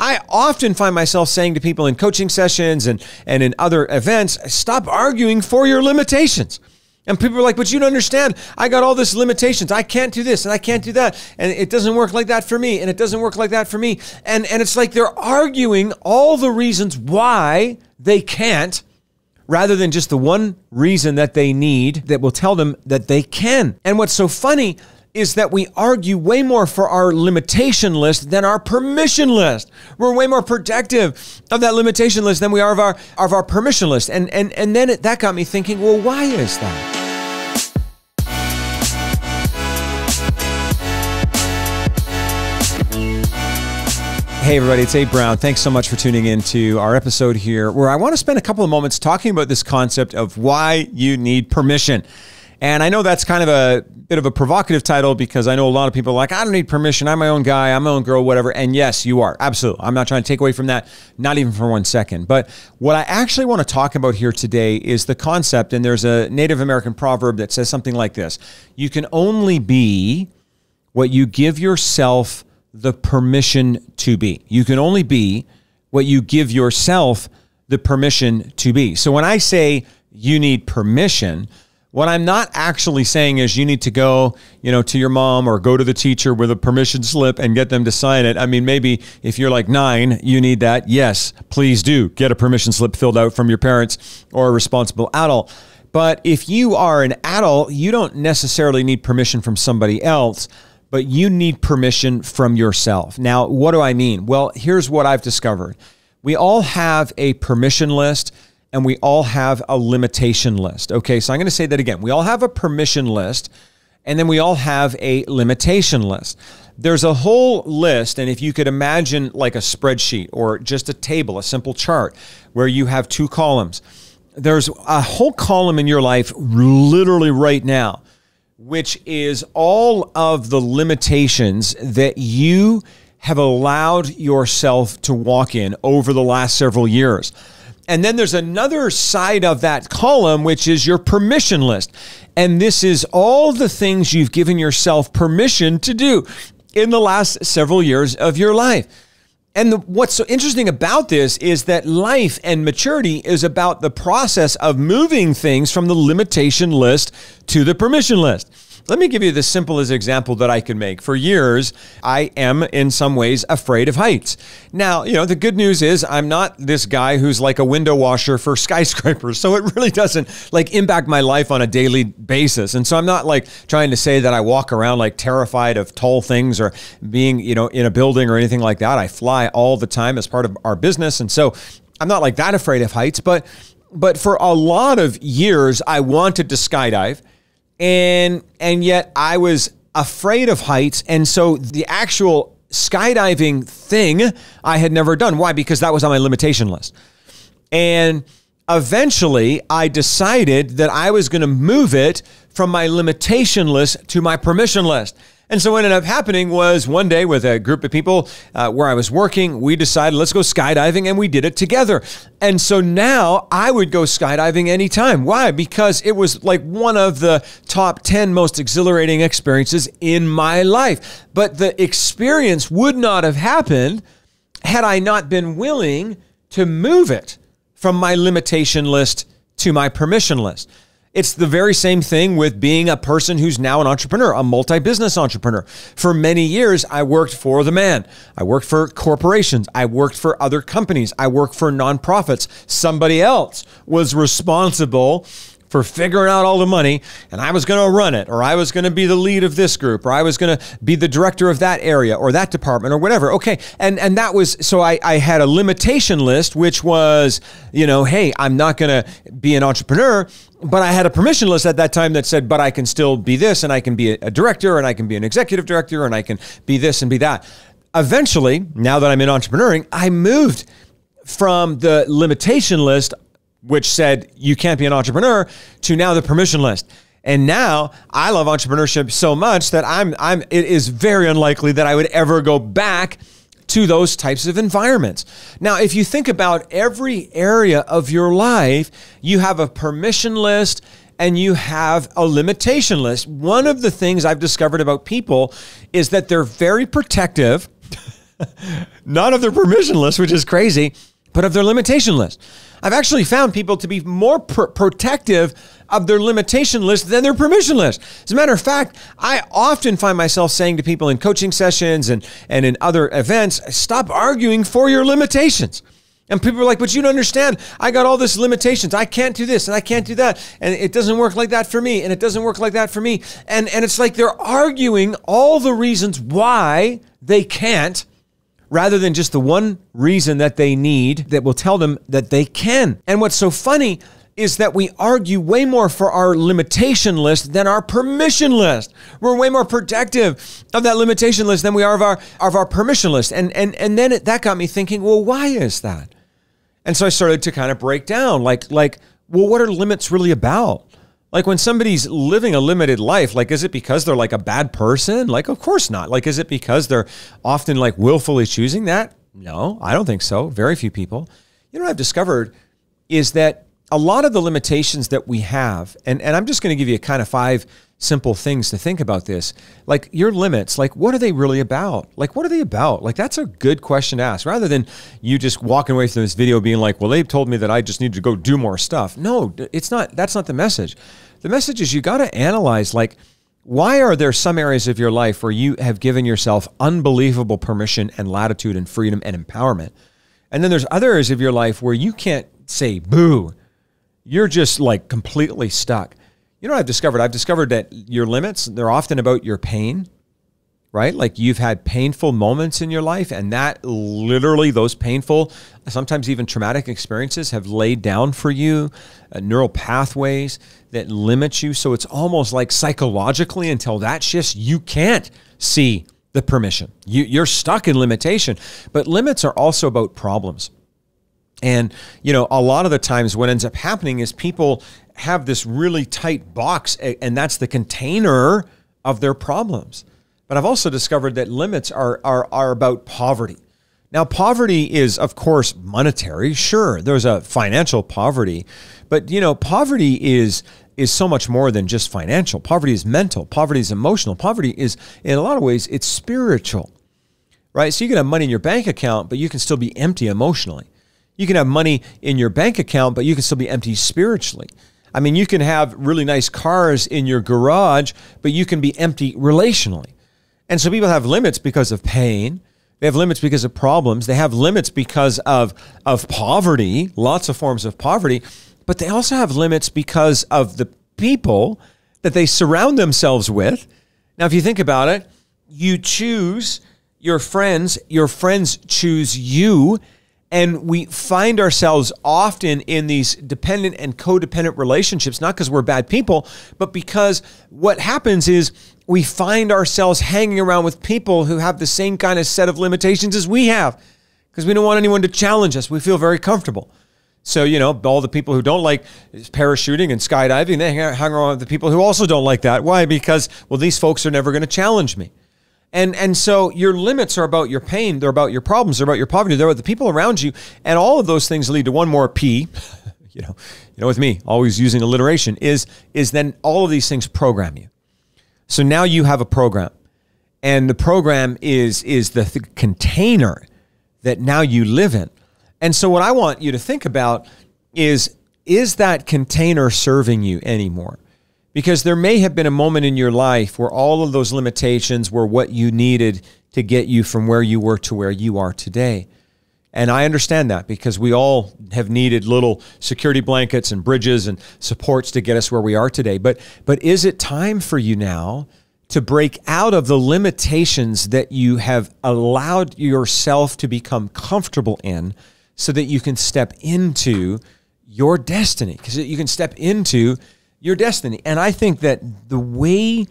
I often find myself saying to people in coaching sessions and in other events, stop arguing for your limitations. And people are like, but you don't understand. I got all these limitations. I can't do this and I can't do that. And it doesn't work like that for me. And it doesn't work like that for me. And it's like they're arguing all the reasons why they can't, rather than just the one reason that they need that will tell them that they can. And what's so funny is that we argue way more for our limitation list than our permission list. We're way more protective of that limitation list than we are of our permission list. And then that got me thinking, well, why is that? Hey everybody, it's Abe Brown. Thanks so much for tuning in to our episode here, where I want to spend a couple of moments talking about this concept of why you need permission. And I know that's kind of a bit of a provocative title, because I know a lot of people are like, I don't need permission. I'm my own guy. I'm my own girl, whatever. And yes, you are. Absolutely. I'm not trying to take away from that, not even for 1 second. But what I actually want to talk about here today is the concept. And there's a Native American proverb that says something like this: you can only be what you give yourself the permission to be. You can only be what you give yourself the permission to be. So when I say you need permission, what I'm not actually saying is you need to go, to your mom or go to the teacher with a permission slip and get them to sign it. I mean, maybe if you're like 9, you need that. Yes, please do get a permission slip filled out from your parents or a responsible adult. But if you are an adult, you don't necessarily need permission from somebody else, but you need permission from yourself. Now, what do I mean? Well, here's what I've discovered. We all have a permission list, and we all have a limitation list. Okay, so I'm going to say that again. We all have a permission list, and then we all have a limitation list. There's a whole list, and if you could imagine like a spreadsheet or just a table, a simple chart where you have 2 columns. There's a whole column in your life literally right now, which is all of the limitations that you have allowed yourself to walk in over the last several years. And then there's another side of that column, which is your permission list. And this is all the things you've given yourself permission to do in the last several years of your life. And what's so interesting about this is that life and maturity is about the process of moving things from the limitation list to the permission list. Let me give you the simplest example that I can make. For years, I am in some ways afraid of heights. Now, the good news is I'm not this guy who's like a window washer for skyscrapers. So it really doesn't impact my life on a daily basis. And so I'm not trying to say that I walk around terrified of tall things or being, in a building or anything like that. I fly all the time as part of our business. And so I'm not that afraid of heights, but for a lot of years, I wanted to skydive. And yet I was afraid of heights. And so the actual skydiving thing I had never done. Why? Because that was on my limitation list. And eventually I decided that I was going to move it from my limitation list to my permission list. And so what ended up happening was one day with a group of people where I was working, we decided let's go skydiving, and we did it together. And so now I would go skydiving anytime. Why? Because it was one of the top 10 most exhilarating experiences in my life. But the experience would not have happened had I not been willing to move it from my limitation list to my permission list. It's the very same thing with being a person who's now an entrepreneur, a multi-business entrepreneur. For many years, I worked for the man. I worked for corporations. I worked for other companies. I worked for nonprofits. Somebody else was responsible for figuring out all the money, and I was going to run it, or I was going to be the lead of this group, or I was going to be the director of that area or that department or whatever. Okay. And that was, so I had a limitation list, which was, hey, I'm not going to be an entrepreneur, but I had a permission list at that time that said, but I can still be this, and I can be a director, and I can be an executive director, and I can be this and be that. Eventually, now that I'm in entrepreneuring, I moved from the limitation list, which said you can't be an entrepreneur, to now the permission list. And now I love entrepreneurship so much that it is very unlikely that I would ever go back to those types of environments. Now, if you think about every area of your life, you have a permission list and you have a limitation list. One of the things I've discovered about people is that they're very protective Not of their permission list, which is crazy, but of their limitation list. I've actually found people to be more protective of their limitation list than their permission list. As a matter of fact, I often find myself saying to people in coaching sessions and in other events, stop arguing for your limitations. And people are like, but you don't understand. I got all these limitations. I can't do this and I can't do that. And it doesn't work like that for me. And it doesn't work like that for me. And it's like they're arguing all the reasons why they can't, rather than just the one reason that they need that will tell them that they can. And what's so funny is that we argue way more for our limitation list than our permission list. We're way more protective of that limitation list than we are of our permission list. And then that got me thinking, well, why is that? And so I started to kind of break down, like, well, what are limits really about? Like when somebody's living a limited life, like, is it because they're like a bad person? Like, of course not. Like, is it because they're often like willfully choosing that? No, I don't think so. Very few people. You know what I've discovered is that a lot of the limitations that we have, and I'm just going to give you kind of 5 simple things to think about this. Like your limits, like what are they really about? Like, what are they about? Like, that's a good question to ask, rather than you just walking away from this video being like, well, they told me that I just need to go do more stuff. No, it's not. That's not the message. The message is you got to analyze, like, why are there some areas of your life where you have given yourself unbelievable permission and latitude and freedom and empowerment? And then there's other areas of your life where you can't say boo. You're just like completely stuck. You know what I've discovered? I've discovered that your limits, they're often about your pain, right? Like you've had painful moments in your life, and that literally, those painful, sometimes even traumatic experiences have laid down for you neural pathways that limit you. So it's almost like psychologically, until that shifts, you can't see the permission. You're stuck in limitation. But limits are also about problems. And, you know, a lot of the times what ends up happening is people have this really tight box, and that's the container of their problems. But I've also discovered that limits are about poverty. Now, poverty is, of course, monetary. Sure, there's a financial poverty, but, you know, poverty is so much more than just financial. Poverty is mental. Poverty is emotional. Poverty is, in a lot of ways, it's spiritual, right? So you can have money in your bank account, but you can still be empty emotionally. You can have money in your bank account, but you can still be empty spiritually. I mean, you can have really nice cars in your garage, but you can be empty relationally. And so people have limits because of pain. They have limits because of problems. They have limits because of poverty, lots of forms of poverty. But they also have limits because of the people that they surround themselves with. Now, if you think about it, you choose your friends choose you. And we find ourselves often in these dependent and codependent relationships, not because we're bad people, but because what happens is we find ourselves hanging around with people who have the same kind of set of limitations as we have, because we don't want anyone to challenge us. We feel very comfortable. So, you know, all the people who don't like parachuting and skydiving, they hang around with the people who also don't like that. Why? Because, well, these folks are never going to challenge me. And so your limits are about your pain, they're about your problems, they're about your poverty, they're about the people around you, and all of those things lead to one more P. You know, with me, always using alliteration, is then all of these things program you. So now you have a program, and the program is the container that now you live in. And so what I want you to think about is that container serving you anymore? Because there may have been a moment in your life where all of those limitations were what you needed to get you from where you were to where you are today. And I understand that, because we all have needed little security blankets and bridges and supports to get us where we are today. But is it time for you now to break out of the limitations that you have allowed yourself to become comfortable in, so that you can step into your destiny? Because you can step into your destiny. And I think that the way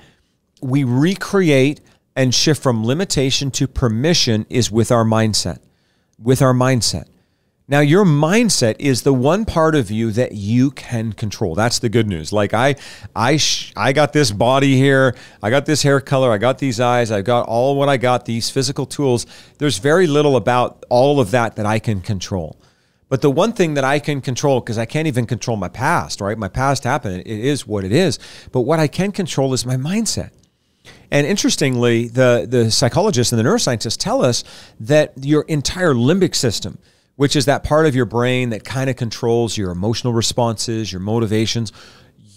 we recreate and shift from limitation to permission is with our mindset. With our mindset. Now, your mindset is the one part of you that you can control. That's the good news. Like I got this body here, I got this hair color, I got these eyes, I got all what I got, these physical tools. There's very little about all of that I can control. But the one thing that I can control, because I can't even control my past, right? My past happened. It is what it is. But what I can control is my mindset. And interestingly, the psychologists and the neuroscientists tell us that your entire limbic system, which is that part of your brain that kind of controls your emotional responses, your motivations,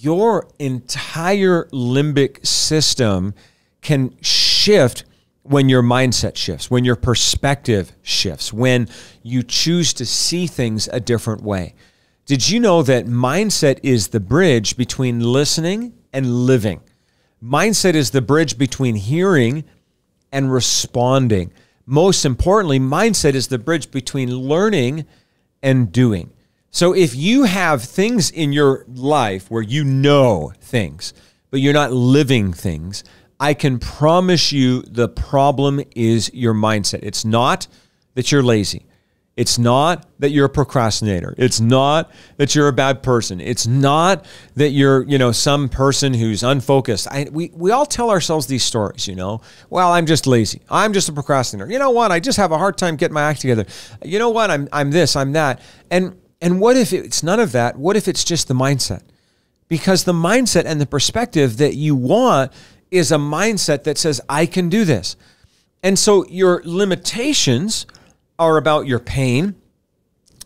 your entire limbic system can shift when your mindset shifts, when your perspective shifts, when you choose to see things a different way. Did you know that mindset is the bridge between listening and living? Mindset is the bridge between hearing and responding. Most importantly, mindset is the bridge between learning and doing. So if you have things in your life where you know things, but you're not living things, I can promise you the problem is your mindset. It's not that you're lazy. It's not that you're a procrastinator. It's not that you're a bad person. It's not that you're, some person who's unfocused. We all tell ourselves these stories, Well, I'm just lazy. I'm just a procrastinator. You know what? I just have a hard time getting my act together. You know what? I'm this, I'm that. And what if it's none of that? What if it's just the mindset? Because the mindset and the perspective that you want is a mindset that says, I can do this. And so your limitations are about your pain.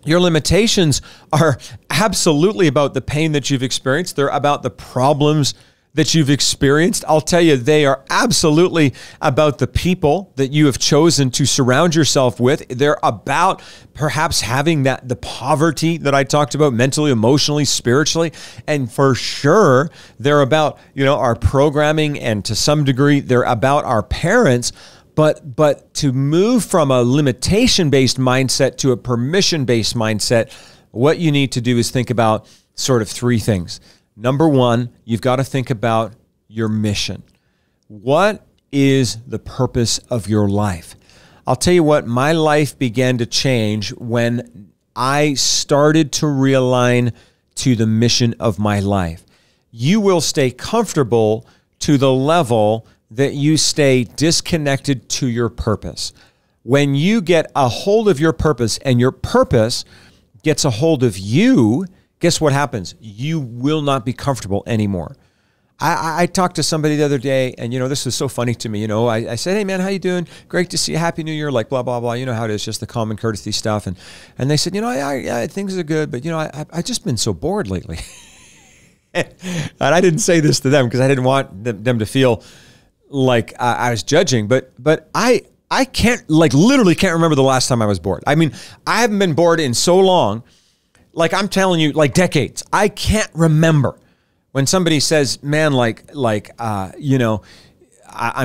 Your limitations are absolutely about the pain that you've experienced. They're about the problems that you've experienced. I'll tell you, they are absolutely about the people that you have chosen to surround yourself with. They're about perhaps having the poverty that I talked about mentally, emotionally, spiritually. And for sure, they're about, our programming, and to some degree, they're about our parents. But to move from a limitation-based mindset to a permission-based mindset, what you need to do is think about sort of three things. Number one, you've got to think about your mission. What is the purpose of your life? I'll tell you what, my life began to change when I started to realign to the mission of my life. You will stay comfortable to the level that you stay disconnected to your purpose. When you get a hold of your purpose and your purpose gets a hold of you, guess what happens? You will not be comfortable anymore. I talked to somebody the other day, and this was so funny to me. I said, "Hey man, how you doing? Great to see you. Happy New Year." Like blah blah blah. You know how it is, just the common courtesy stuff. And they said, things are good, but I just been so bored lately. And I didn't say this to them because I didn't want them to feel like I was judging, but I can't, literally can't remember the last time I was bored. I mean, I haven't been bored in so long, I'm telling you, decades. I can't remember when somebody says, man, I'm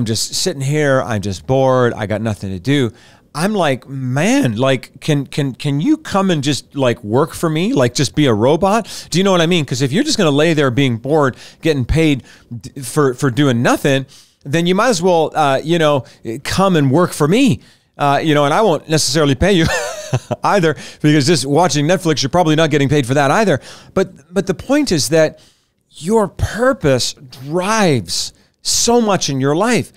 just sitting here, I'm just bored, I got nothing to do. I'm like, man, can you come and just work for me? Just be a robot? Do you know what I mean? Because if you're just going to lay there being bored, getting paid for doing nothing, then you might as well, come and work for me, and I won't necessarily pay you either, because just watching Netflix, you're probably not getting paid for that either. But the point is that your purpose drives so much in your life.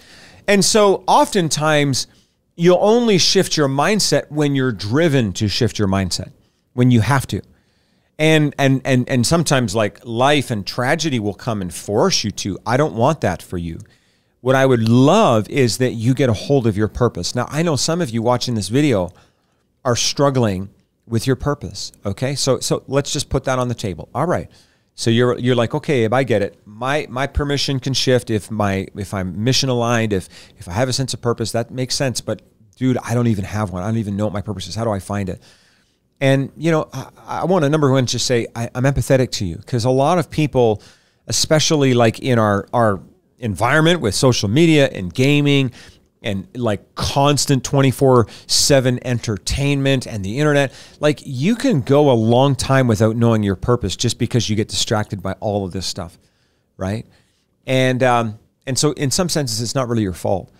And so oftentimes you'll only shift your mindset when you're driven to shift your mindset, when you have to. And sometimes life and tragedy will come and force you to. I don't want that for you. What I would love is that you get a hold of your purpose. Now, I know some of you watching this video are struggling with your purpose, okay? So let's just put that on the table. All right. So you're like, okay, Abe, I get it. My permission can shift if I'm mission aligned, if I have a sense of purpose, that makes sense. But dude, I don't even have one. I don't even know what my purpose is. How do I find it? And I want to, number one, just say I'm empathetic to you, because a lot of people, especially in our environment with social media and gaming and constant 24/7 entertainment and the internet, you can go a long time without knowing your purpose just because you get distracted by all of this stuff, right? And so in some senses, it's not really your fault.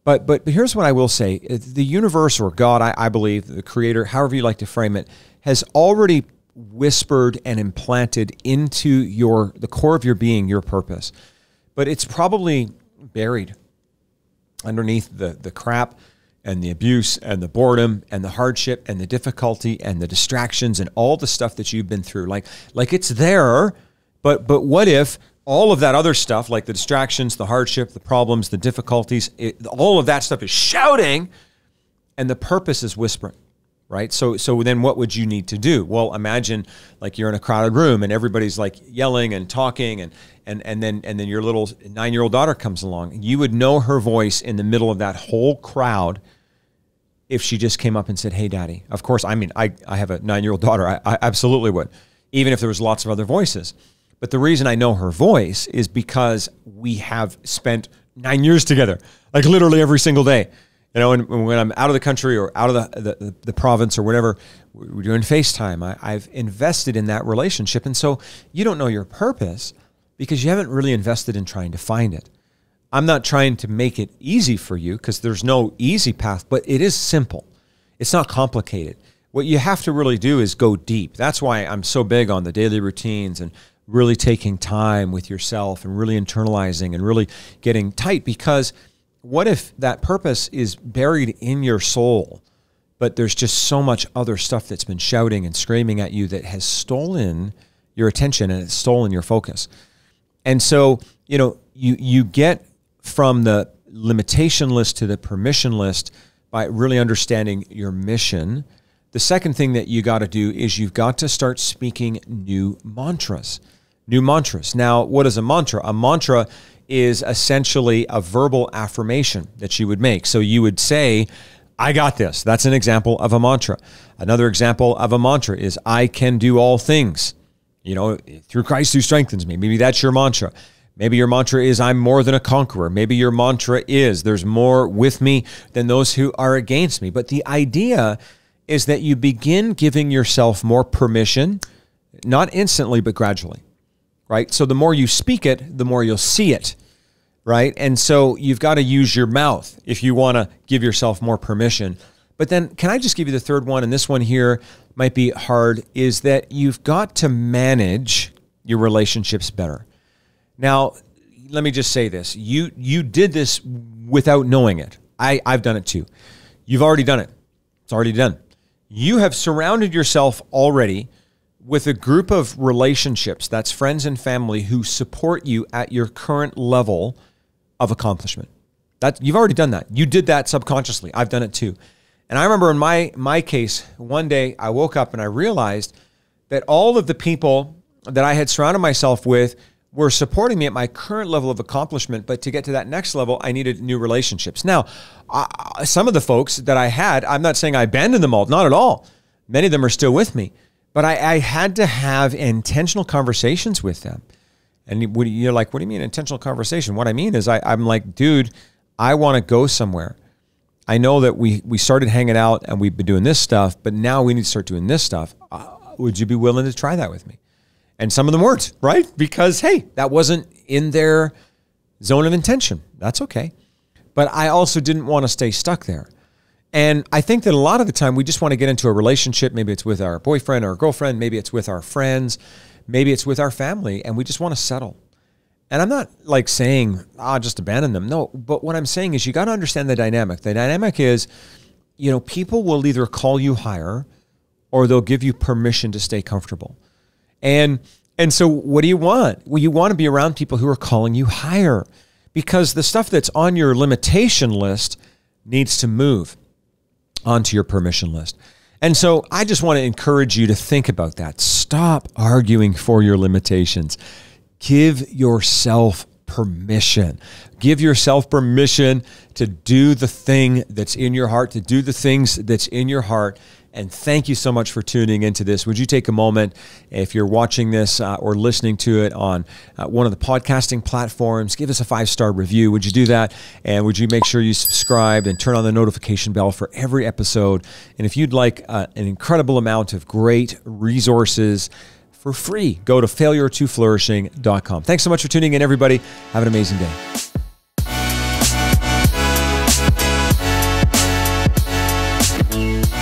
But here's what I will say. The universe, or God, I believe, the creator, however you like to frame it, has already whispered and implanted into the core of your being your purpose. But it's probably buried underneath the crap and the abuse and the boredom and the hardship and the difficulty and the distractions and all the stuff that you've been through. Like it's there, but what if all of that other stuff, like the distractions, the hardship, the problems, the difficulties, all of that stuff is shouting, and the purpose is whispering, right? So then what would you need to do? Well, imagine like you're in a crowded room and everybody's like yelling and talking, and then your little 9-year-old daughter comes along. You would know her voice in the middle of that whole crowd if she just came up and said, "Hey, Daddy." Of course, I mean, I have a 9-year-old daughter. I absolutely would, even if there was lots of other voices. But the reason I know her voice is because we have spent 9 years together, like literally every single day. You know, and when I'm out of the country or out of the province or whatever, we're doing FaceTime. I've invested in that relationship. And so you don't know your purpose because you haven't really invested in trying to find it. I'm not trying to make it easy for you because there's no easy path, but it is simple. It's not complicated. What you have to really do is go deep. That's why I'm so big on the daily routines and really taking time with yourself and really internalizing and really getting tight, because what if that purpose is buried in your soul, but there's just so much other stuff that's been shouting and screaming at you that has stolen your attention and it's stolen your focus. And so, you know, you get from the limitation list to the permission list by really understanding your mission. The second thing that you got to do is you've got to start speaking new mantras. New mantras. Now, what is a mantra? A mantra is essentially a verbal affirmation that you would make. So you would say, "I got this." That's an example of a mantra. Another example of a mantra is, "I can do all things, you know, through Christ who strengthens me." Maybe that's your mantra. Maybe your mantra is, "I'm more than a conqueror." Maybe your mantra is, "There's more with me than those who are against me." But the idea is that you begin giving yourself more permission, not instantly, but gradually. Right? So the more you speak it, the more you'll see it, right? And so you've got to use your mouth if you want to give yourself more permission. But then can I just give you the third one? And this one here might be hard, is that you've got to manage your relationships better. Now, let me just say this. You did this without knowing it. I've done it too. You've already done it. It's already done. You have surrounded yourself already with a group of relationships, that's friends and family, who support you at your current level of accomplishment. That you've already done that. You did that subconsciously. I've done it too. And I remember in my case, one day I woke up and I realized that all of the people that I had surrounded myself with were supporting me at my current level of accomplishment, but to get to that next level, I needed new relationships. Now, some of the folks that I had, I'm not saying I abandoned them all, not at all. Many of them are still with me. But I had to have intentional conversations with them. And you're like, "What do you mean intentional conversation?" What I mean is I'm like, "Dude, I want to go somewhere. I know that we started hanging out and we've been doing this stuff, but now we need to start doing this stuff. Would you be willing to try that with me?" And some of them weren't, right? Because, hey, that wasn't in their zone of intention. That's okay. But I also didn't want to stay stuck there. And I think that a lot of the time we just want to get into a relationship. Maybe it's with our boyfriend or our girlfriend. Maybe it's with our friends. Maybe it's with our family. And we just want to settle. And I'm not like saying, just abandon them. No, but what I'm saying is you got to understand the dynamic. The dynamic is, you know, people will either call you higher or they'll give you permission to stay comfortable. And so what do you want? Well, you want to be around people who are calling you higher, because the stuff that's on your limitation list needs to move onto your permission list. And so I just want to encourage you to think about that. Stop arguing for your limitations. Give yourself permission. Give yourself permission to do the thing that's in your heart, to do the things that's in your heart. And thank you so much for tuning into this. Would you take a moment, if you're watching this or listening to it on one of the podcasting platforms, give us a 5-star review. Would you do that? And would you make sure you subscribe and turn on the notification bell for every episode? And if you'd like an incredible amount of great resources for free, go to failuretoflourishing.com. Thanks so much for tuning in, everybody. Have an amazing day.